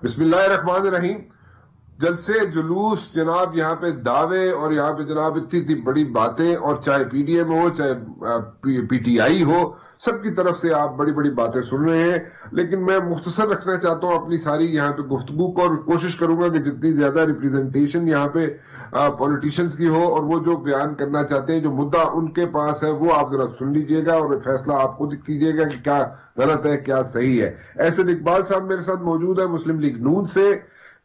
بسم اللہ الرحمن الرحیم. جلسے جلوس جناب، یہاں پہ دعوے اور یہاں پہ جناب اتنی بڑی باتیں، اور چاہے پی ڈی ایم ہو چاہے پی ٹی آئی ہو، سب کی طرف سے آپ بڑی بڑی باتیں سن رہے ہیں. لیکن میں مختصر رکھنا چاہتا ہوں اپنی ساری یہاں پہ گفتگو کو، اور کوشش کروں گا کہ جتنی زیادہ ریپریزنٹیشن یہاں پہ پولیٹیشینز کی ہو، اور وہ جو بیان کرنا چاہتے ہیں، جو مدعا ان کے پاس ہے، وہ آپ ذرا سن لیجئے گا اور فیصلہ آپ خود کیجئے گا کہ کیا غلط ہے کیا صحیح ہے. احسن اقبال صاحب میرے ساتھ موجود ہے مسلم لیگ نون سے.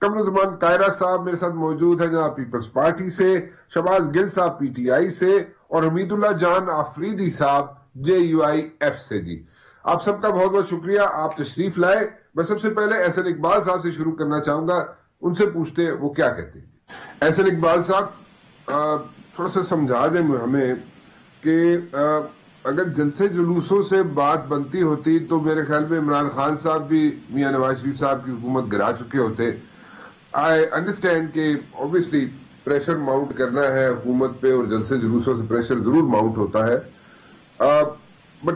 قمر زمان قائرہ صاحب میرے ساتھ موجود ہیں جناب پیپلز پارٹی سے. شہباز گل صاحب پی ٹی آئی سے. اور حمید اللہ جان آفریدی صاحب جے یو آئی ایف سے. جی آپ سب کا بہت بہت شکریہ، آپ تشریف لائے. میں سب سے پہلے احسن اقبال صاحب سے شروع کرنا چاہوں گا، ان سے پوچھتے ہیں وہ کیا کہتے ہیں. احسن اقبال صاحب تھوڑا سا سمجھا دیں ہمیں کہ اگر جلسے جلوسوں سے بات بنتی ہوتی تو میرے خیال میں عمران خان صاحب بھی میاں نواز شریف صاحب کی حکومت گرا چکے ہوتے. آئی انڈرسٹینڈ کہ اوبیسلی پریشر ماؤنٹ کرنا ہے حکومت پہ، اور جلسے جلوسوں سے پریشر ضرور ماؤنٹ ہوتا ہے. بٹ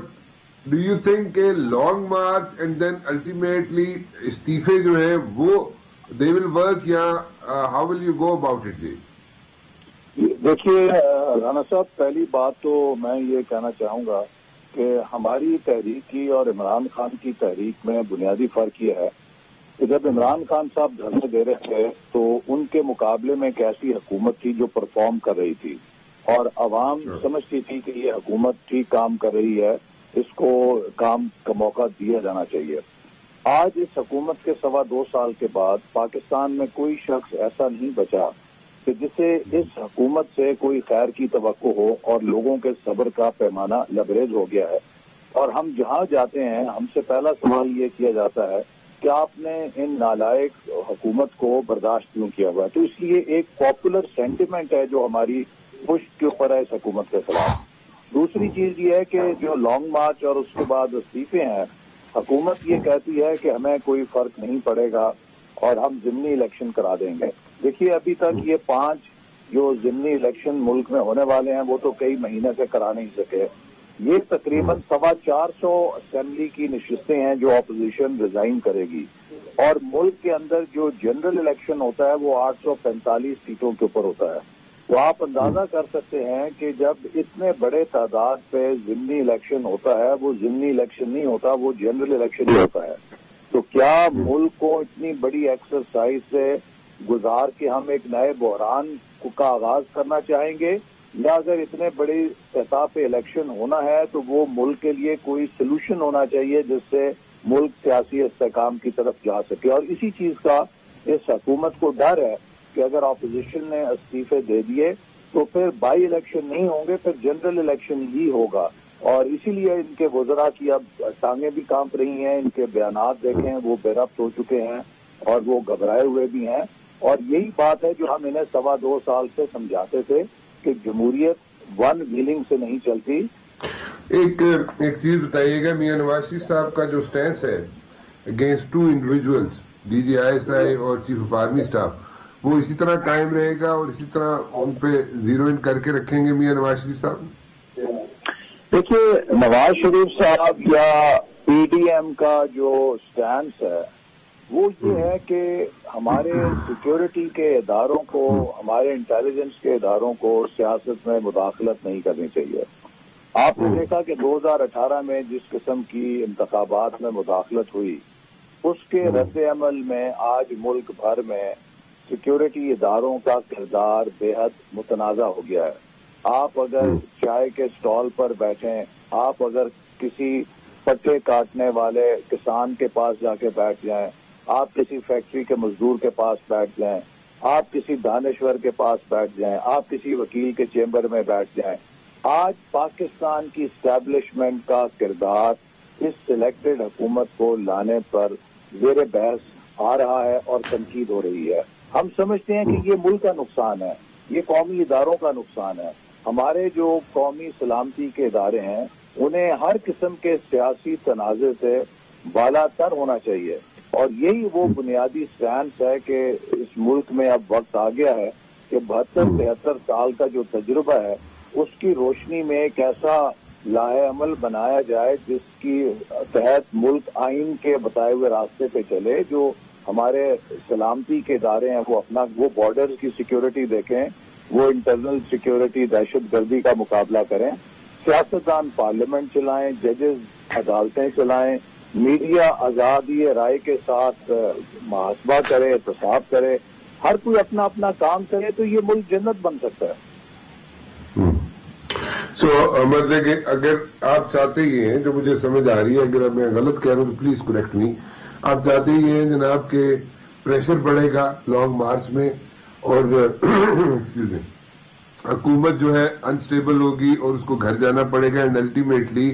ڈو یو تھنک کہ long march and then ultimately استعفے جو ہیں وہ دے ول ورک، یا how will you go about it? جی دیکھیے رانا صاحب، پہلی بات تو میں یہ کہنا چاہوں گا کہ ہماری تحریک کی اور عمران خان کی تحریک میں بنیادی فرق یہ ہے کہ جب عمران خان صاحب دھرنے دے رہے تھے تو ان کے مقابلے میں ایک ایسی حکومت تھی جو پرفارم کر رہی تھی، اور عوام سمجھتی تھی کہ یہ حکومت ٹھیک کام کر رہی ہے، اس کو کام کا موقع دیا جانا چاہیے. آج اس حکومت کے 2.25 سال کے بعد پاکستان میں کوئی شخص ایسا نہیں بچا کہ جسے اس حکومت سے کوئی خیر کی توقع ہو، اور لوگوں کے صبر کا پیمانہ لبریز ہو گیا ہے. اور ہم جہاں جاتے ہیں ہم سے پہلا سوال یہ کیا جاتا ہے کہ آپ نے ان نالائق حکومت کو برداشت کیوں کیا ہوا ہے. تو اس لیے ایک پاپولر سینٹیمنٹ ہے جو ہماری پشت کے اوپر ہے اس حکومت کے خلاف. دوسری چیز یہ ہے کہ جو لانگ مارچ اور اس کے بعد استعفے ہیں، حکومت یہ کہتی ہے کہ ہمیں کوئی فرق نہیں پڑے گا اور ہم ضمنی الیکشن کرا دیں گے. دیکھیے ابھی تک یہ 5 جو ضمنی الیکشن ملک میں ہونے والے ہیں وہ تو کئی مہینے سے کرا نہیں سکے. یہ تقریباً 450 اسمبلی کی نشستیں ہیں جو اپوزیشن ریزائن کرے گی، اور ملک کے اندر جو جنرل الیکشن ہوتا ہے وہ 845 سیٹوں کے اوپر ہوتا ہے. تو آپ اندازہ کر سکتے ہیں کہ جب اتنے بڑے تعداد پہ ضمنی الیکشن ہوتا ہے، وہ ضمنی الیکشن نہیں ہوتا، وہ جنرل الیکشن ہی ہوتا ہے. تو کیا ملک کو اتنی بڑی ایکسرسائز سے گزار کے ہم ایک نئے بحران کا آغاز کرنا چاہیں گے، یا اگر اتنے بڑی سطح پہ الیکشن ہونا ہے تو وہ ملک کے لیے کوئی سلوشن ہونا چاہیے جس سے ملک سیاسی استحکام کی طرف جا سکے. اور اسی چیز کا اس حکومت کو ڈر ہے کہ اگر اپوزیشن نے استعفے دے دیے تو پھر بائی الیکشن نہیں ہوں گے، پھر جنرل الیکشن ہی ہوگا. اور اسی لیے ان کے وزراء کی اب ٹانگیں بھی کانپ رہی ہیں، ان کے بیانات دیکھیں وہ بے ربط ہو چکے ہیں اور وہ گھبرائے ہوئے بھی ہیں. اور یہی بات ہے جو ہم انہیں 2.25 سال سے سمجھاتے تھے کہ جمہوریت ون ویلنگ سے نہیں چلتی. ایک چیز بتائیے گا، میاں نواز شریف صاحب کا جو سٹینس ہے against 2 individuals, D G I S I اور چیف آف آرمی اسٹاف، وہ اسی طرح قائم رہے گا اور اسی طرح ان پہ زیرو ان کر کے رکھیں گے میاں نواز شریف صاحب؟ دیکھیے نواز شریف صاحب یا پی ڈی ایم کا جو سٹینس ہے وہ یہ ہے کہ ہمارے سیکیورٹی کے اداروں کو، ہمارے انٹیلیجنس کے اداروں کو سیاست میں مداخلت نہیں کرنی چاہیے. آپ نے دیکھا کہ 2018 میں جس قسم کی انتخابات میں مداخلت ہوئی، اس کے رد عمل میں آج ملک بھر میں سیکیورٹی اداروں کا کردار بے حد متنازع ہو گیا ہے. آپ اگر چائے کے سٹال پر بیٹھیں، آپ اگر کسی پٹے کاٹنے والے کسان کے پاس جا کے بیٹھ جائیں، آپ کسی فیکٹری کے مزدور کے پاس بیٹھ جائیں، آپ کسی دانشور کے پاس بیٹھ جائیں، آپ کسی وکیل کے چیمبر میں بیٹھ جائیں، آج پاکستان کی اسٹیبلشمنٹ کا کردار اس سلیکٹڈ حکومت کو لانے پر زیر بحث آ رہا ہے اور تنقید ہو رہی ہے. ہم سمجھتے ہیں کہ یہ ملک کا نقصان ہے، یہ قومی اداروں کا نقصان ہے. ہمارے جو قومی سلامتی کے ادارے ہیں انہیں ہر قسم کے سیاسی تنازع سے بالا تر ہونا چاہیے. اور یہی وہ بنیادی سٹینس ہے کہ اس ملک میں اب وقت آ گیا ہے کہ 72-73 سال کا جو تجربہ ہے اس کی روشنی میں ایک ایسا لاہے عمل بنایا جائے جس کی تحت ملک آئین کے بتائے ہوئے راستے پہ چلے، جو ہمارے سلامتی کے ادارے ہیں وہ بارڈرز کی سیکیورٹی دیکھیں، وہ انٹرنل سیکیورٹی دہشت گردی کا مقابلہ کریں، سیاستدان پارلیمنٹ چلائیں، ججز عدالتیں چلائیں، میڈیا آزادی رائے کے ساتھ محاسبہ کرے، احتساب کرے، ہر کوئی اپنا اپنا کام کرے تو یہ ملک جنت بن سکتا ہے۔ مطلب کہ اگر آپ چاہتے ہی ہیں، جو مجھے سمجھ آ رہی ہے، اگر میں غلط کہہ رہا ہوں تو پلیز کریکٹ می، آپ چاہتے ہی ہیں جناب کہ پریشر بڑھے گا لانگ مارچ میں اور ایکسکیوز می حکومت جو ہے انسٹیبل ہوگی اور اس کو گھر جانا پڑے گا، اینڈ الٹیمیٹلی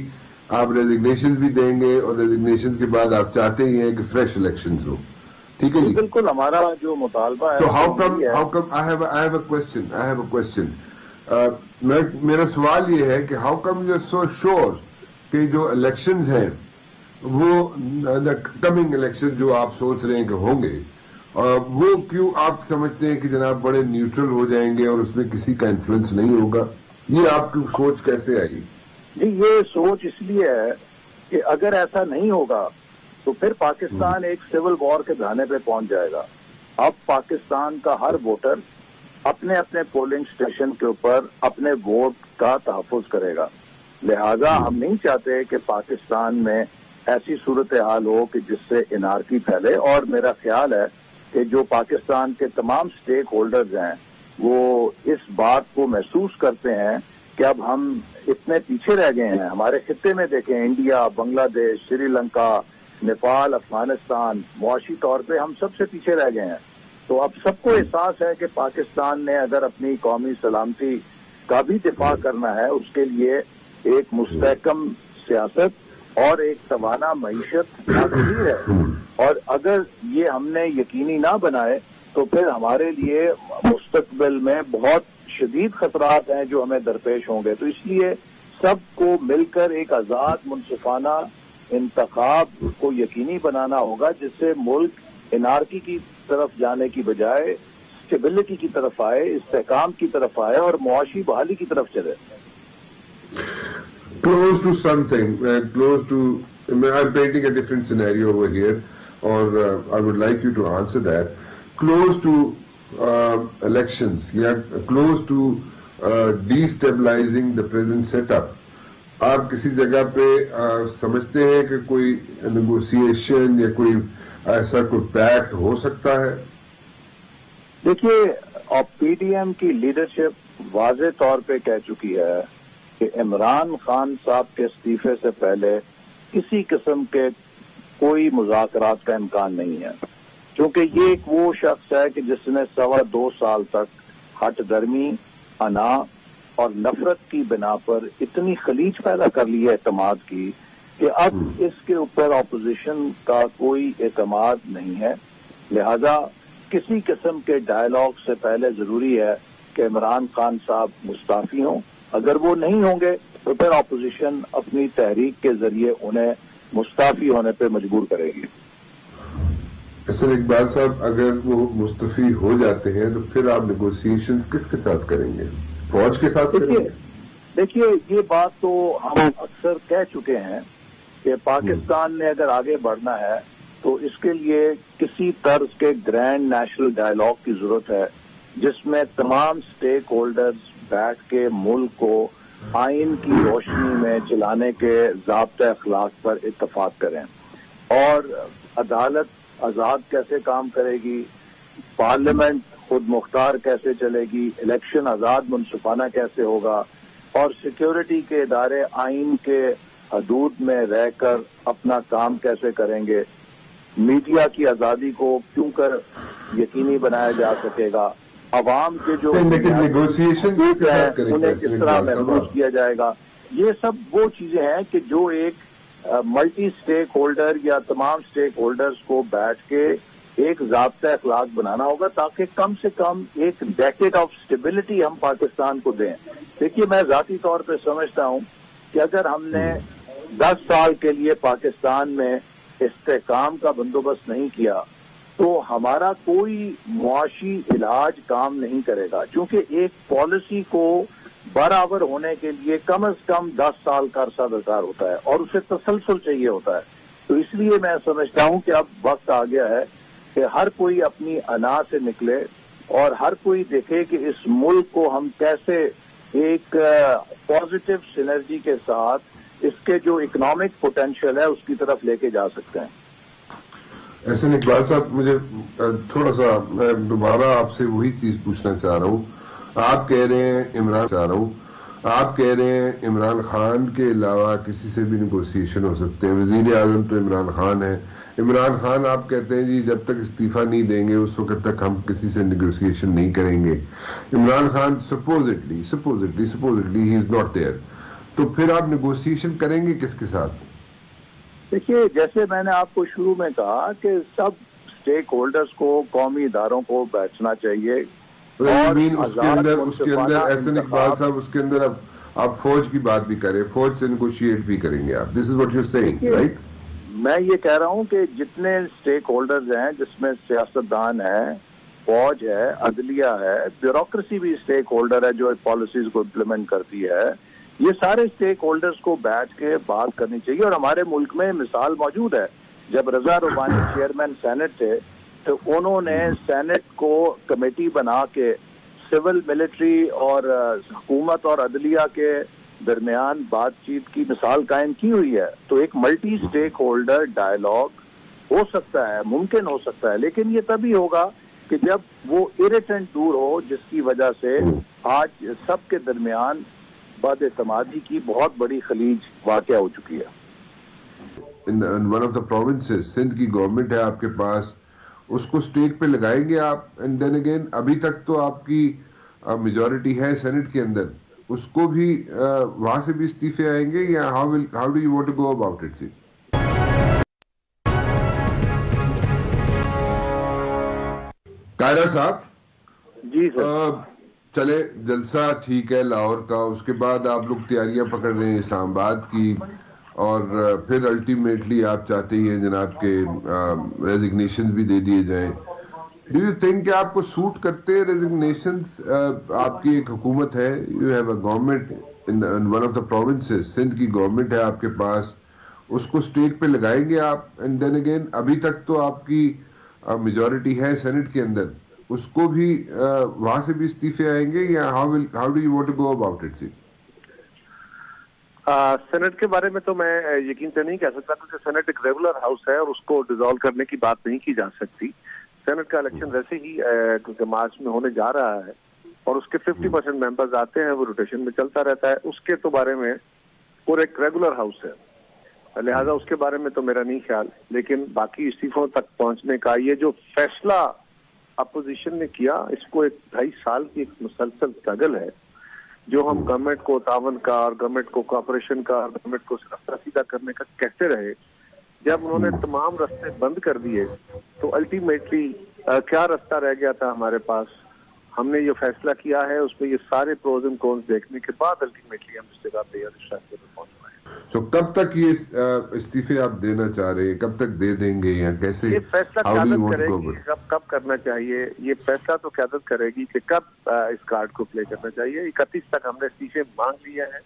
آپ ریزگنیشن بھی دیں گے، اور ریزگنیشن کے بعد آپ چاہتے ہی ہیں کہ فریش الیکشنز ہو، ٹھیک ہے جی؟ بالکل ہمارا جو مطالبہ ہے۔ So how come I have a question. میرا سوال یہ ہے کہ how come you are so sure کہ جو الیکشنز ہیں وہ کمنگ الیکشن جو آپ سوچ رہے ہیں کہ ہوں گے، وہ کیوں آپ سمجھتے ہیں کہ جناب بڑے نیوٹرل ہو جائیں گے اور اس میں کسی کا انفلوئنس نہیں ہوگا؟ یہ آپ کی سوچ کیسے آئی؟ جی یہ سوچ اس لیے ہے کہ اگر ایسا نہیں ہوگا تو پھر پاکستان ایک سول وار کے دھانے پہ پہنچ جائے گا۔ اب پاکستان کا ہر ووٹر اپنے اپنے پولنگ سٹیشن کے اوپر اپنے ووٹ کا تحفظ کرے گا، لہذا ہم نہیں چاہتے کہ پاکستان میں ایسی صورتحال ہو کہ جس سے انارکی پھیلے، اور میرا خیال ہے کہ جو پاکستان کے تمام سٹیک ہولڈرز ہیں وہ اس بات کو محسوس کرتے ہیں کہ اب ہم اتنے پیچھے رہ گئے ہیں۔ ہمارے خطے میں دیکھیں، انڈیا، بنگلہ دیش، سری لنکا، نیپال، افغانستان، معاشی طور پہ ہم سب سے پیچھے رہ گئے ہیں۔ تو اب سب کو احساس ہے کہ پاکستان نے اگر اپنی قومی سلامتی کا بھی دفاع کرنا ہے، اس کے لیے ایک مستحکم سیاست اور ایک توانا معیشت ضروری ہے، اور اگر یہ ہم نے یقینی نہ بنائے تو پھر ہمارے لیے مستقبل میں بہت شدید خطرات ہیں جو ہمیں درپیش ہوں گے۔ تو اس لیے سب کو مل کر ایک آزاد منصفانہ انتخاب کو یقینی بنانا ہوگا، جس سے ملک انارکی کی طرف جانے کی بجائے اسٹیبلٹی کی طرف آئے، استحکام کی طرف آئے اور معاشی بحالی کی طرف چلے۔ Close to something, I'm painting a different scenario over here, or I would like you to answer that. Close to elections, close to destabilizing the present setup. آپ کسی جگہ پہ سمجھتے ہیں کہ کوئی نیگوسیشن یا کوئی ایسا کوئی پیکٹ ہو سکتا ہے؟ دیکھیے، پی ڈی ایم کی لیڈرشپ واضح طور پہ کہہ چکی ہے کہ عمران خان صاحب کے استعفے سے پہلے کسی قسم کے کوئی مذاکرات کا امکان نہیں ہے، کیونکہ یہ ایک وہ شخص ہے کہ جس نے 2.25 سال تک ہٹ درمی، انا اور نفرت کی بنا پر اتنی خلیج پیدا کر لی ہے اعتماد کی کہ اب اس کے اوپر اپوزیشن کا کوئی اعتماد نہیں ہے، لہذا کسی قسم کے ڈائیلاگ سے پہلے ضروری ہے کہ عمران خان صاحب مستعفی ہوں۔ اگر وہ نہیں ہوں گے تو پھر اپوزیشن اپنی تحریک کے ذریعے انہیں مستعفی ہونے پہ مجبور کرے گی۔ سر اقبال صاحب، اگر وہ مستعفی ہو جاتے ہیں تو پھر آپ نیگوسیشنز کس کے ساتھ کریں گے؟ فوج کے ساتھ کریں گے؟ دیکھیے یہ بات تو ہم اکثر کہہ چکے ہیں کہ پاکستان نے اگر آگے بڑھنا ہے تو اس کے لیے کسی طرز کے گرینڈ نیشنل ڈائیلاگ کی ضرورت ہے، جس میں تمام سٹیک ہولڈرز بیٹھ کے ملک کو آئین کی روشنی میں چلانے کے ضابطۂ اخلاق پر اتفاق کریں، اور عدالت آزاد کیسے کام کرے گی، پارلیمنٹ خود مختار کیسے چلے گی، الیکشن آزاد منصفانہ کیسے ہوگا، اور سیکیورٹی کے ادارے آئین کے حدود میں رہ کر اپنا کام کیسے کریں گے، میڈیا کی آزادی کو کیوں کر یقینی بنایا جا سکے گا، عوام کے جو نیگوسیشن انہیں کس طرح محفوظ کیا جائے گا، یہ سب وہ چیزیں ہیں کہ جو ایک ملٹی سٹیک ہولڈر یا تمام سٹیک ہولڈرز کو بیٹھ کے ایک ضابطہ اخلاق بنانا ہوگا تاکہ کم سے کم ایک ڈیکیڈ آف اسٹیبلٹی ہم پاکستان کو دیں۔ دیکھیے میں ذاتی طور پہ سمجھتا ہوں کہ اگر ہم نے 10 سال کے لیے پاکستان میں استحکام کا بندوبست نہیں کیا تو ہمارا کوئی معاشی علاج کام نہیں کرے گا، کیونکہ ایک پالیسی کو برابر ہونے کے لیے کم از کم 10 سال کا عرصہ درکار ہوتا ہے اور اسے تسلسل چاہیے ہوتا ہے۔ تو اس لیے میں سمجھتا ہوں کہ اب وقت آ گیا ہے کہ ہر کوئی اپنی انا سے نکلے اور ہر کوئی دیکھے کہ اس ملک کو ہم کیسے ایک پازیٹو سینرجی کے ساتھ اس کے جو اکنامک پوٹینشیل ہے اس کی طرف لے کے جا سکتے ہیں. احسن اقبال صاحب، مجھے تھوڑا سا میں دوبارہ آپ سے وہی چیز پوچھنا چاہ رہا ہوں. آپ کہہ رہے ہیں عمران خان کے علاوہ کسی سے بھی نیگوسیشن ہو سکتے ہیں. وزیر اعظم تو عمران خان ہے. عمران خان آپ کہتے ہیں جی جب تک استعفیٰ نہیں دیں گے اس وقت تک ہم کسی سے نیگوسیشن نہیں کریں گے. Imran Khan supposedly he is not there. تو پھر آپ نیگوسیشن کریں گے کس کے ساتھ؟ دیکھیے، جیسے میں نے آپ کو شروع میں کہا کہ سب اسٹیک ہولڈرز کو، قومی اداروں کو بیٹھنا چاہیے. اس کے اندر احسن اقبال صاحب، اس کے اندر آپ فوج کی بات بھی کریں، فوج سے نیگوشیٹ بھی کریں گے آپ. This is what you saying, right? میں یہ کہہ رہا ہوں کہ جتنے اسٹیک ہولڈرز ہیں، جس میں سیاستدان ہیں، فوج ہے، عدلیہ ہے، بیوروکریسی بھی اسٹیک ہولڈر ہے جو پالیسیز کو امپلیمنٹ کرتی ہے، یہ سارے اسٹیک ہولڈرز کو بیٹھ کے بات کرنی چاہیے. اور ہمارے ملک میں مثال موجود ہے، جب رضا ربانی چیئرمین سینٹ تھے تو انہوں نے سینٹ کو کمیٹی بنا کے سول ملٹری اور حکومت اور عدلیہ کے درمیان بات چیت کی مثال قائم کی ہوئی ہے. تو ایک ملٹی اسٹیک ہولڈر ڈائلاگ ہو سکتا ہے، ممکن ہو سکتا ہے، لیکن یہ تبھی ہوگا کہ جب وہ اریٹنٹ دور ہو جس کی وجہ سے آج سب کے درمیان بد اعتمادی کی بہت بڑی خلیج واقع ہو چکی ہے. One of the provinces Sindh کی گورنمنٹ ہے آپ کے پاس، اس کو اسٹیک پہ لگائیں گے آپ؟ اینڈ دین اگین ابھی تک تو آپ کی میجورٹی ہے سینٹ کے اندر، اس کو بھی وہاں سے بھی استعفے آئیں گے یا how do you want to go about it? جی طاہرہ صاحب. جی سر. چلے جلسہ ٹھیک ہے لاہور کا، اس کے بعد آپ لوگ تیاریاں پکڑ رہے ہیں اسلام آباد کی، اور پھر الٹیمیٹلی آپ چاہتے ہی ہیں جناب کے ریزگنیشن بھی دے دیے جائیں. ڈو یو تھنک کہ آپ کو سوٹ کرتے ہیں ریزگنیشنز؟ آپ کی ایک حکومت ہے، you have a government in one of the provinces, Sindh کی گورنمنٹ ہے آپ کے پاس، اس کو اسٹیک پہ لگائیں گے آپ؟ اینڈ دین اگین ابھی تک تو آپ کی میجورٹی ہے سینٹ کے اندر، اس کو بھی وہاں سے بھی استعفے آئیں گے یا how do you want to go about it? جی سینٹ کے بارے میں تو میں یقین سے نہیں کہہ سکتا، کیونکہ سینٹ ایک ریگولر ہاؤس ہے اور اس کو ڈیزالو کرنے کی بات نہیں کی جا سکتی. سینٹ کا الیکشن ویسے ہی کیونکہ مارچ میں ہونے جا رہا ہے اور اس کے 50% ممبرز آتے ہیں، وہ روٹیشن میں چلتا رہتا ہے. اس کے تو بارے میں اور ایک ریگولر ہاؤس ہے، لہذا اس کے بارے میں تو میرا نہیں خیال. لیکن باقی استعفوں تک پہنچنے کا یہ جو فیصلہ اپوزیشن نے کیا، اس کو 2.5 سال کی ایک مسلسل اسٹرگل ہے جو ہم گورنمنٹ کو تعاون کا اور گورنمنٹ کو کوآپریشن کا اور گورنمنٹ کو رفتہ سیدھا کرنے کا کہتے رہے. جب انہوں نے تمام راستے بند کر دیے تو الٹیمیٹلی کیا راستہ رہ گیا تھا ہمارے پاس؟ ہم نے یہ فیصلہ کیا ہے، اس میں یہ سارے پروز اینڈ کونس دیکھنے کے بعد الٹیمیٹلی ہم اس جگہ پہ اور اس فیصلے پہ پہنچ رہے ہیں. سو کب تک یہ استعفے آپ دینا چاہ رہے ہیں؟ کب تک دے دیں گے یا کیسے؟ یہ فیصلہ قیادت کرے گی کب کرنا چاہیے، یہ فیصلہ تو قیادت کرے گی کہ کب اس کارڈ کو پلے کرنا چاہیے. 31 تک ہم نے استعفے مانگ لیے ہیں،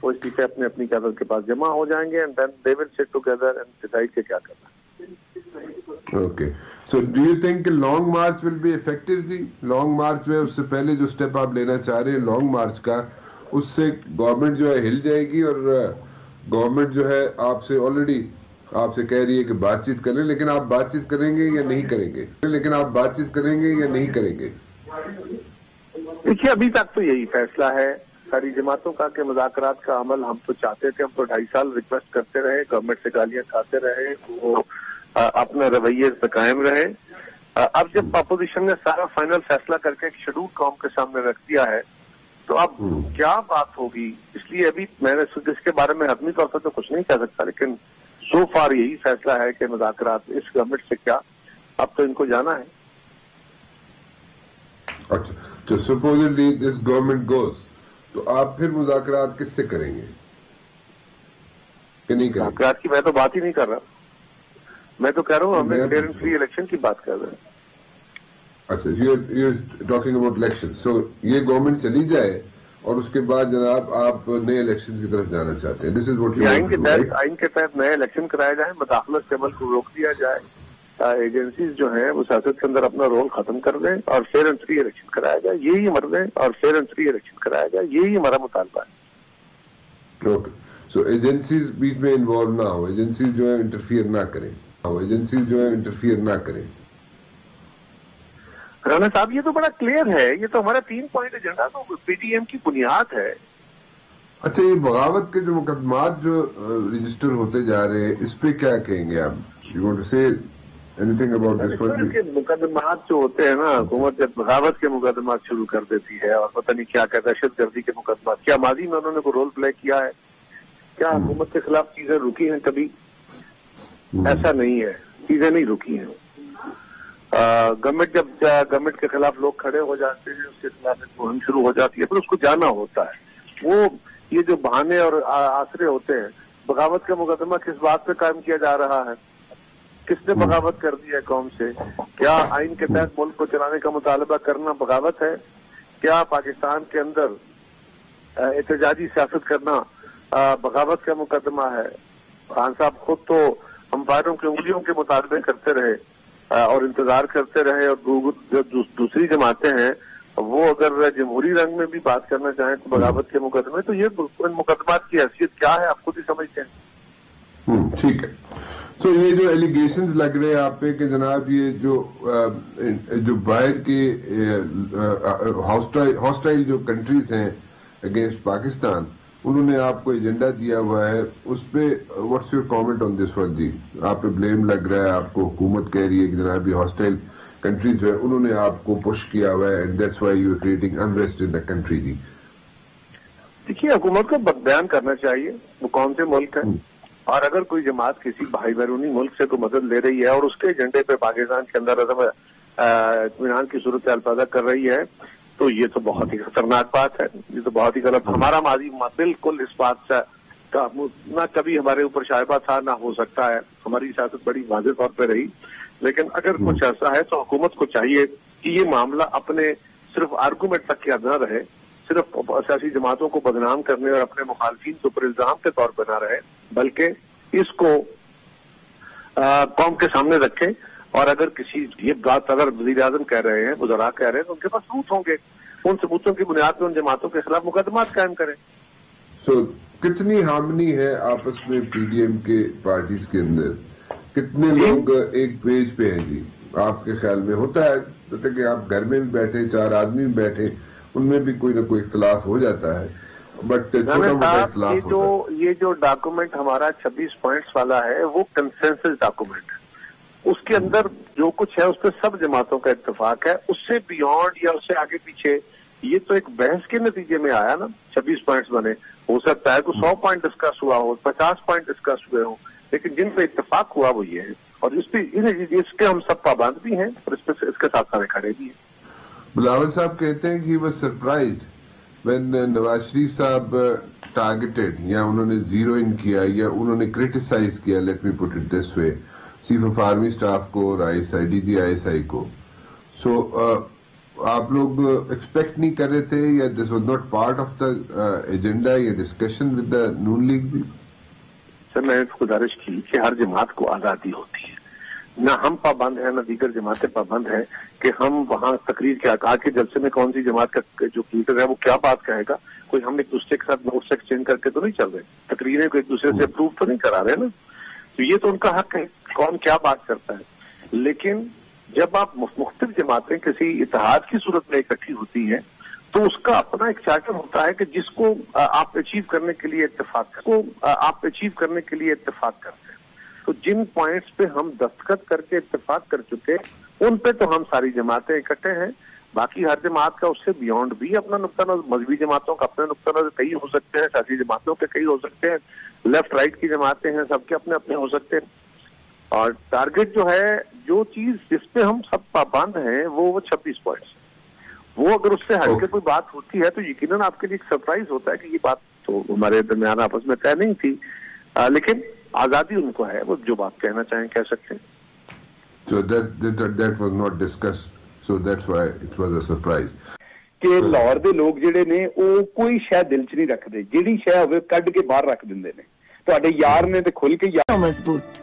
وہ استعفے اپنی قیادت کے پاس جمع ہو جائیں گے، and then they will sit together and decide کہ کیا کرنا ہے. Okay, so do you think کہ long march will be effective? جی لانگ مارچ میں اس سے پہلے جو اسٹیپ آپ لینا چاہ رہے ہیں لانگ مارچ کا، اس سے گورنمنٹ جو ہے ہل جائے گی، اور گورنمنٹ جو ہے آپ سے آلریڈی آپ سے کہہ رہی ہے کہ بات چیت کریں، لیکن آپ بات چیت کریں گے یا نہیں کریں گے؟ دیکھیے ابھی تک تو یہی فیصلہ ہے ساری جماعتوں کا کہ مذاکرات کا عمل ہم تو چاہتے تھے، ہم تو 2.5 سال ریکویسٹ کرتے رہے، گورنمنٹ سے گالیاں کھاتے رہے، وہ اپنے رویے پہ قائم رہے. اب جب اپوزیشن نے سارا فائنل فیصلہ کر کے ایک شیڈول قوم کے سامنے رکھ دیا ہے تو اب کیا بات ہوگی؟ اس لیے ابھی میں نے اس کے بارے میں حتمی طور پر تو کچھ نہیں کہہ سکتا، لیکن سو فار یہی فیصلہ ہے کہ مذاکرات اس گورنمنٹ سے کیا، اب تو ان کو جانا ہے. اچھا، تو سپوزلی دس گورنمنٹ گوز تو آپ پھر مذاکرات کس سے کریں گے کہ نہیں کریں گے؟ مذاکرات کی میں تو بات ہی نہیں کر رہا، میں تو کہہ رہا ہوں ہم نے فیئر اینڈ فری الیکشن کی بات کر رہے ہیں. اچھا، یو ٹاکنگ اباؤٹ الیکشن. سو یہ گورنمنٹ چلی جائے اور اس کے بعد جناب آپ نئے الیکشن کی طرف جانا چاہتے ہیں. This is what you want to do, right? آئین کے تحت نئے الیکشن کرائے جائیں، مداخلت کے عمل کو روک دیا جائے ایجنسیز جو ہیں وہ سیاست کے اندر اپنا رول ختم کر دیں اور فیئر اینڈ فری الیکشن کرایا جائے, یہی مر دیں اور فیئر اینڈ فری الیکشن کرایا جائے, یہی ہمارا مطالبہ ہے. اوکے, سو ایجنسیز بیچ میں انوالو نہ ہو, ایجنسیز جو ہے انٹرفیئر نہ کریں, ایجنسیز جو ہے انٹرفیئر نہ کریں. رانا صاحب یہ تو بڑا کلیئر ہے, یہ تو ہمارا 3 پوائنٹ ایجنڈا تو پی ٹی ایم کی بنیاد ہے. اچھا, یہ بغاوت کے جو مقدمات جو رجسٹر ہوتے جا رہے ہیں اس پہ کیا کہیں گے آپ؟ یو وانٹ ٹو سے any thing about this one? مقدمات جو ہوتے ہیں نا, حکومت جب بغاوت کے مقدمات شروع کر دیتی ہے اور پتہ نہیں کیا کیا دہشت گردی کے مقدمات, کیا ماضی میں انہوں نے کوئی رول پلے کیا ہے؟ کیا حکومت کے خلاف چیزیں رکی ہیں کبھی؟ ایسا نہیں ہے, چیزیں نہیں رکی ہیں. گورنمنٹ جب گورنمنٹ کے خلاف لوگ کھڑے ہو جاتے ہیں, اس کے خلاف ایک مہم شروع ہو جاتی ہے, پھر اس کو جانا ہوتا ہے. وہ یہ جو بہانے اور آسرے ہوتے ہیں, بغاوت کا مقدمہ کس بات پہ قائم کیا جا رہا ہے؟ کس نے بغاوت کر دی ہے قوم سے؟ کیا آئین کے تحت ملک کو چلانے کا مطالبہ کرنا بغاوت ہے؟ کیا پاکستان کے اندر احتجاجی سیاست کرنا بغاوت کا مقدمہ ہے؟ خان صاحب خود تو امپائروں کی انگلیوں کے مطالبے کرتے رہے اور انتظار کرتے رہے, اور جو دوسری جماعتیں ہیں وہ اگر جمہوری رنگ میں بھی بات کرنا چاہیں تو بغاوت کے مقدمے, تو یہ مقدمات کی حیثیت کیا ہے آپ خود ہی سمجھتے ہیں. ٹھیک ہے. سو یہ جو ایلیگیشنز لگ رہے ہیں آپ پہ کہ جناب یہ جو باہر کے ہاسٹائل جو کنٹریز ہیں اگینسٹ پاکستان, انہوں نے آپ کو ایجنڈا دیا ہوا ہے, اس پہ what's your comment on this one جی؟ آپ پہ بلیم لگ رہا ہے, آپ کو حکومت کہہ رہی ہے کہ جناب یہ ہاسٹائل کنٹریز جو ہے انہوں نے آپ کو پش کیا ہوا ہے, and that's why you are creating unrest in the country. جی دیکھیے, حکومت کو بیان کرنا چاہیے وہ کون سے ملک ہے, اور اگر کوئی جماعت کسی بھائی بیرونی ملک سے کوئی مدد لے رہی ہے اور اس کے ایجنڈے پہ پاکستان کے اندر اطمینان کی صورتحال پیدا کر رہی ہے, تو یہ تو بہت ہی خطرناک بات ہے, یہ تو بہت ہی غلط. ہمارا ماضی بالکل اس بات سے نہ کبھی ہمارے اوپر شائبہ تھا نہ ہو سکتا ہے, ہماری سیاست بڑی واضح طور پہ رہی. لیکن اگر کچھ ایسا ہے تو حکومت کو چاہیے کہ یہ معاملہ اپنے صرف آرگومنٹ تک کیا نہ رہے, صرف سیاسی جماعتوں کو بدنام کرنے اور اپنے مخالفین کے اوپر الزام کے طور پہ نہ رہے, بلکہ اس کو قوم کے سامنے رکھے. اور اگر کسی یہ بات اگر وزیر اعظم کہہ رہے ہیں, وزراء کہہ رہے ہیں, تو ان کے پاس ثبوت ہوں گے, ان ثبوتوں کی بنیاد پہ ان جماعتوں کے خلاف مقدمات قائم کریں. کتنی ہارمنی ہے آپس میں پی ڈی ایم کے پارٹیز کے اندر؟ کتنے لوگ ایک پیج پہ ہیں جی آپ کے خیال میں؟ ہوتا ہے کہ آپ گھر میں بھی بیٹھے, 4 آدمی بھی بیٹھے, ان میں بھی کوئی نہ کوئی اختلاف ہو جاتا ہے, بٹ چھوٹا موٹا اختلاف ہوتا ہے. یہ جو ڈاکومنٹ ہمارا 26 پوائنٹس والا ہے وہ کنسنسس ڈاکومنٹ ہے, اس کے اندر جو کچھ ہے اس پہ سب جماعتوں کا اتفاق ہے. اس سے بیونڈ یا اس سے آگے پیچھے یہ تو ایک بحث کے نتیجے میں آیا نا, 26 پوائنٹس بنے. ہو سکتا ہے کہ 100 پوائنٹ ڈسکس ہوا ہو, 50 پوائنٹ ڈسکس ہوئے ہوں, لیکن جن پہ اتفاق ہوا وہ یہ ہے, اور اس کے ہم سب پابند بھی ہیں اور اس کے ساتھ سارے کھڑے بھی ہیں. بلاول صاحب کہتے ہیں کہ he was surprised when Nawaz Sharif صاحب ٹارگیٹڈ, یا انہوں نے زیرو ان کیا, یا انہوں نے کریٹیسائز کیا, let me put it this way, chief of army staff کو اور ڈی جی آئی ایس آئی کو. سو آپ لوگ ایکسپیکٹ نہیں کر رہے تھے, یا this was not part of the agenda یا discussion with the Noon League? جی سر, میں نے گزارش کی کہ ہر جماعت کو آزادی ہوتی ہے, نہ ہم پابند ہیں نہ دیگر جماعتیں پابند ہیں کہ ہم وہاں تقریر کے آج کے جلسے میں کون سی جماعت کا جو لیڈر ہے وہ کیا بات کہے گا. کوئی ہم ایک دوسرے کے ساتھ نوٹس ایکسچینج کر کے تو نہیں چل رہے, تقریریں کو ایک دوسرے سے اپروو تو نہیں کرا رہے نا. تو یہ تو ان کا حق ہے کون کیا بات کرتا ہے. لیکن جب آپ مختلف جماعتیں کسی اتحاد کی صورت میں اکٹھی ہوتی ہیں تو اس کا اپنا ایک چارٹر ہوتا ہے کہ جس کو آپ اچیو کرنے کے لیے اتفاق کرتے ہیں. تو جن پوائنٹس پہ ہم دستخط کر کے اتفاق کر چکے ان پہ تو ہم ساری جماعتیں اکٹھے ہیں. باقی ہر جماعت کا اس سے بیونڈ بھی اپنا نقطہ نظر, مذہبی جماعتوں کا اپنے نقطہ نظر کئی ہو سکتے ہیں, سیاسی جماعتوں کے کئی ہو سکتے ہیں, لیفٹ رائٹ کی جماعتیں ہیں, سب کے اپنے اپنے ہو سکتے ہیں. اور ٹارگیٹ جو ہے, جو چیز جس پہ ہم سب پابند ہیں وہ 26 پوائنٹس. وہ اگر اس سے ہٹ کے کوئی بات ہوتی ہے تو یقیناً آپ کے لیے ایک سرپرائز ہوتا ہے کہ یہ بات تو ہمارے درمیان آپس میں طے نہیں تھی, لیکن آزادی ان کو ہے, وہ جو بات کہنا چاہیں کہہ سکتے ہیں. So that was not discussed, so that's why it was a surprise. کہ لاہور دے لوگ جڑے نے وہ کوئی شے دل چ نہیں رکھتے, جیڑی شے ہوے کڈ کے باہر رکھ دیندے نے. تواڈے یار نے تے کھل کے یار مضبوط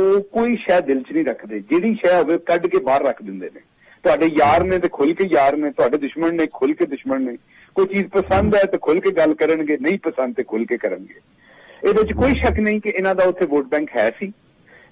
ਉਹ ਕੋਈ ਸ਼ੈ ਦਿਲ 'ਚ ਨਹੀਂ ਰੱਖਦੇ, ਜਿਹੜੀ ਸ਼ੈ ਹੋਵੇ ਕੱਢ ਕੇ ਬਾਹਰ ਰੱਖ ਦਿੰਦੇ ਨੇ। ਤੁਹਾਡੇ ਯਾਰ ਨੇ ਤੇ ਖੁੱਲ ਕੇ ਯਾਰ ਨੇ, ਤੁਹਾਡੇ ਦੁਸ਼ਮਣ ਨੇ ਖੁੱਲ ਕੇ ਦੁਸ਼ਮਣ ਨੇ। ਕੋਈ ਚੀਜ਼ ਪਸੰਦ ਹੈ ਤੇ ਖੁੱਲ ਕੇ ਗੱਲ ਕਰਨਗੇ, ਨਹੀਂ ਪਸੰਦ ਤੇ ਖੁੱਲ ਕੇ ਕਰਨਗੇ। ਇਹਦੇ 'ਚ ਕੋਈ ਸ਼ੱਕ ਨਹੀਂ ਕਿ ਇਹਨਾਂ ਦਾ ਉੱਥੇ ਵੋਟ ਬੈਂਕ ਹੈ ਸੀ,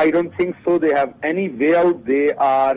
I don't think so they have any way out, they are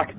8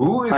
Who is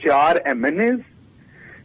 4 MNAs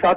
7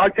8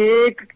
1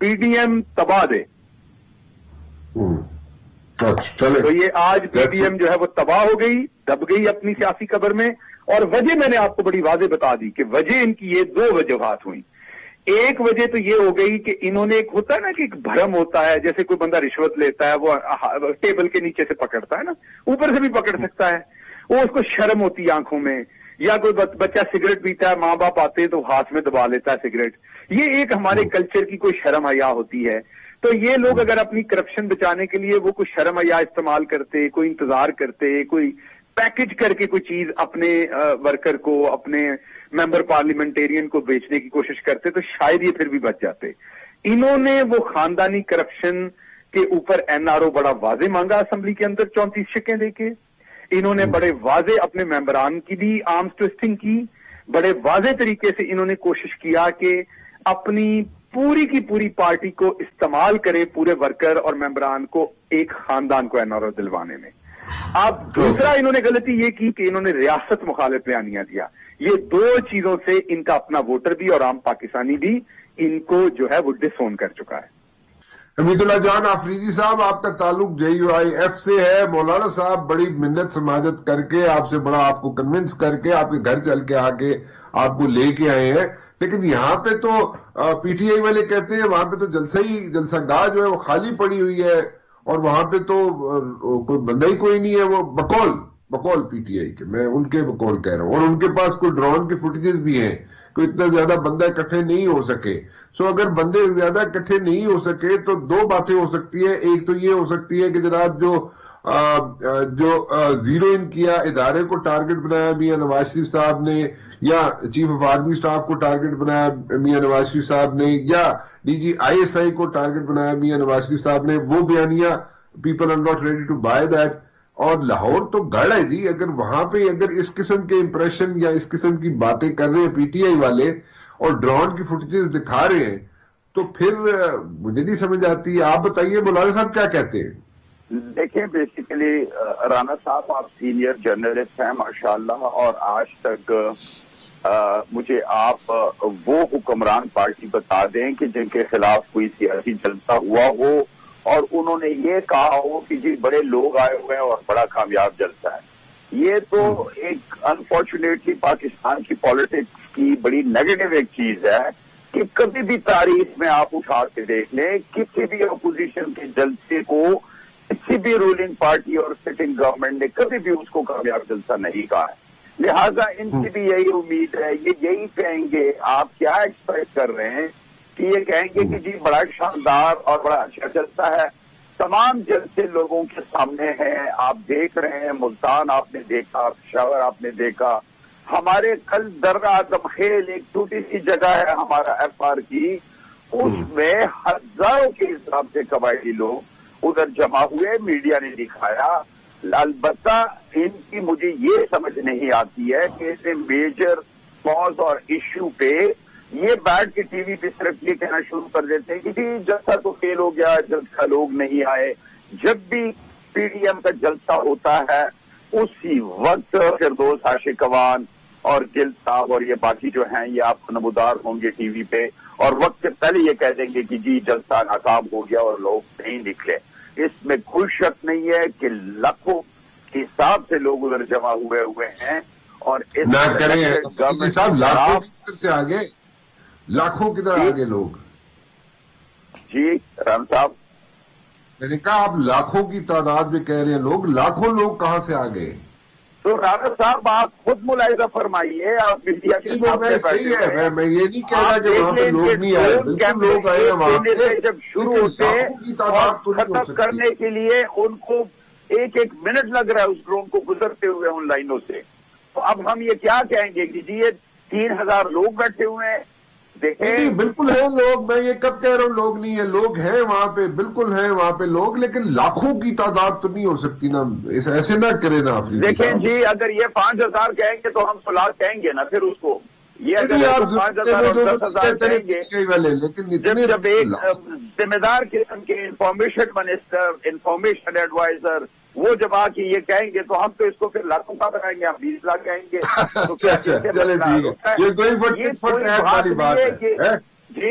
PDM تباہ دے. تو یہ آج PDM جو ہے وہ تباہ ہو گئی, دب گئی اپنی سیاسی قبر میں. اور وجہ میں نے آپ کو بڑی واضح بتا دی کہ وجہ ان کی یہ دو وجوہات ہوئی. ایک وجہ تو یہ ہو گئی کہ انہوں نے, ایک ہوتا ہے نا کہ ایک بھرم ہوتا ہے, جیسے کوئی بندہ رشوت لیتا ہے وہ ٹیبل کے نیچے سے پکڑتا ہے نا, اوپر سے بھی پکڑ سکتا ہے, وہ اس کو شرم ہوتی ہے آنکھوں میں. یا کوئی بچہ سگریٹ پیتا ہے, ماں باپ آتے ہیں تو ہاتھ میں دبا لیتا ہے سگریٹ. یہ ایک ہمارے کلچر کی کوئی شرم حیا ہوتی ہے. تو یہ لوگ اگر اپنی کرپشن بچانے کے لیے وہ کوئی شرم حیا استعمال کرتے, کوئی انتظار کرتے, کوئی پیکج کر کے کوئی چیز اپنے ورکر کو, اپنے ممبر پارلیمنٹیرین کو بیچنے کی کوشش کرتے, تو شاید یہ پھر بھی بچ جاتے. انہوں نے وہ خاندانی کرپشن کے اوپر NRO بڑا واضح مانگا اسمبلی کے اندر 34 شکیں دے کے. انہوں نے بڑے واضح اپنے ممبران کی بھی آرمز ٹویسٹنگ کی. بڑے واضح طریقے سے انہوں نے کوشش کیا کہ اپنی پوری کی پوری پارٹی کو استعمال کرے, پورے ورکر اور ممبران کو, ایک خاندان کو NRO دلوانے میں. اب دوسرا انہوں نے غلطی یہ کی کہ انہوں نے ریاست مخالف بیانیہ دیا. یہ دو چیزوں سے ان کا اپنا ووٹر بھی اور عام پاکستانی بھی ان کو جو ہے وہ ڈس اون کر چکا ہے. حمید اللہ جان آفریدی صاحب, آپ کا تعلق JUIF سے ہے. مولانا صاحب بڑی منت سماجت کر کے آپ سے بڑا آپ کو کنونس کر کے آپ کے گھر چل کے آ کے آپ کو لے کے آئے ہیں. لیکن یہاں پہ تو PTI والے کہتے ہیں وہاں پہ تو جلسہ گاہ جو ہے وہ خالی پڑی ہوئی ہے, اور وہاں پہ تو کوئی بندہ ہی کوئی نہیں ہے. وہ بقول PTI کے, میں ان کے بقول کہہ رہا ہوں, اور ان کے پاس کوئی ڈرون کی فوٹیجز بھی ہیں. کوئی اتنا زیادہ بندہ اکٹھے نہیں ہو سکے. سو اگر بندے زیادہ اکٹھے نہیں ہو سکے تو دو باتیں ہو سکتی ہیں. ایک تو یہ ہو سکتی ہے کہ جناب جو زیرو ان کیا ادارے کو ٹارگٹ بنایا میاں نواز شریف صاحب نے, یا چیف آف آرمی سٹاف کو ٹارگٹ بنایا میاں نواز شریف صاحب نے, یا DG ISI کو ٹارگٹ بنایا میاں نواز شریف صاحب نے, وہ بیانیہ people are not ready to buy that. اور لاہور تو گڑھ ہے جی. اگر وہاں پہ اگر اس قسم کے امپریشن یا اس قسم کی باتیں کر رہے ہیں PTI والے اور ڈرون کی فوٹیجز دکھا رہے ہیں, تو پھر مجھے نہیں سمجھ آتی. آپ بتائیے مولانا صاحب کیا کہتے ہیں؟ دیکھیں بیسیکلی رانا صاحب آپ سینئر جرنلسٹ ہیں ماشاءاللہ, اور آج تک مجھے آپ وہ حکمران پارٹی بتا دیں کہ جن کے خلاف کوئی سیاسی جلسہ ہوا ہو اور انہوں نے یہ کہا ہو کہ جی بڑے لوگ آئے ہوئے ہیں اور بڑا کامیاب جلسہ ہے. یہ تو ایک انفارچونیٹلی پاکستان کی پالیٹکس کی بڑی نیگیٹو ایک چیز ہے کہ کبھی بھی تاریخ میں آپ اٹھا کے دیکھ لیں کسی بھی اپوزیشن کے جلسے کو کسی بھی رولنگ پارٹی اور سٹنگ گورنمنٹ نے کبھی بھی اس کو کامیاب جلسہ نہیں کہا ہے. لہٰذا ان کی بھی یہی امید ہے, یہ یہی کہیں گے. آپ کیا ایکسپیکٹ کر رہے ہیں کہ یہ کہیں گے کہ جی بڑا شاندار اور بڑا اچھا جلسہ ہے. تمام جلسے لوگوں کے سامنے ہیں, آپ دیکھ رہے ہیں. ملتان آپ نے دیکھا, پشاور آپ نے دیکھا, ہمارے کل درہ اعظم خیل ایک چھوٹی سی جگہ ہے ہمارا FR کی, اس میں ہزاروں کے حساب سے قبائلی لوگ ادھر جمع ہوئے. میڈیا نے دکھایا. البتہ ان کی مجھے یہ سمجھ نہیں آتی ہے کہ اسے میجر کاز اور ایشو پہ یہ بیٹھ کے ٹی وی پہ صرف یہ کہنا شروع کر دیتے ہیں کہ جی جلسہ تو فیل ہو گیا, جلسہ لوگ نہیں آئے. جب بھی PDM کا جلسہ ہوتا ہے اسی وقت فردوس عاشق اوان اور گل صاحب اور یہ باقی جو ہیں یہ آپ کو نمودار ہوں گے ٹی وی پہ, اور وقت سے پہلے یہ کہہ دیں گے کہ جی جلسہ ناکام ہو گیا اور لوگ نہیں نکلے. اس میں کوئی شک نہیں ہے کہ لاکھوں کے حساب سے لوگ ادھر جمع ہوئے ہیں. اور نہ کریں صاحب, لاکھوں کدھر سے آگے, لاکھوں کدھر آگے لوگ. جی رام صاحب, میں نے کہا آپ لاکھوں کی تعداد میں کہہ رہے ہیں لوگ, لاکھوں لوگ کہاں سے آ گئے؟ تو رانا صاحب آپ خود ملاحظہ فرمائیے. آپ میڈیا کے سامنے صحیح ہے, میں یہ نہیں کہہ رہا کہ وہاں پہ لوگ نہیں آئے, بالکل لوگ آئے وہاں پہ. جب شروع ہوتے ختم کرنے کے لیے ان کو ایک منٹ لگ رہا ہے اس ڈرون کو گزرتے ہوئے ان لائنوں سے. تو اب ہم یہ کیا کہیں گے کہ جی یہ 3000 لوگ بیٹھے ہوئے ہیں. دیکھیں بالکل ہے لوگ, میں یہ کب کہہ رہا ہوں لوگ نہیں ہے, لوگ ہیں وہاں پہ, بالکل ہیں وہاں پہ لوگ, لیکن لاکھوں کی تعداد تو نہیں ہو سکتی نا. ایسے نہ کرے نا آفریدی صاحب. دیکھیں جی اگر یہ 5000 کہیں گے تو ہم 100 لاکھ کہیں گے نا پھر اس کو. یہ اگر 5000 اور 10,000 کہیں گے, لیکن جب ایک ذمہ دار قسم کے انفارمیشن منسٹر, انفارمیشن ایڈوائزر وہ جب آ کے یہ کہیں گے تو ہم تو اس کو پھر لاکھوں کا بنائیں گے, ہم 20 لاکھ کہیں گے. چلے ٹھیک ہے, یہ کوئی بات نہیں ہے. جی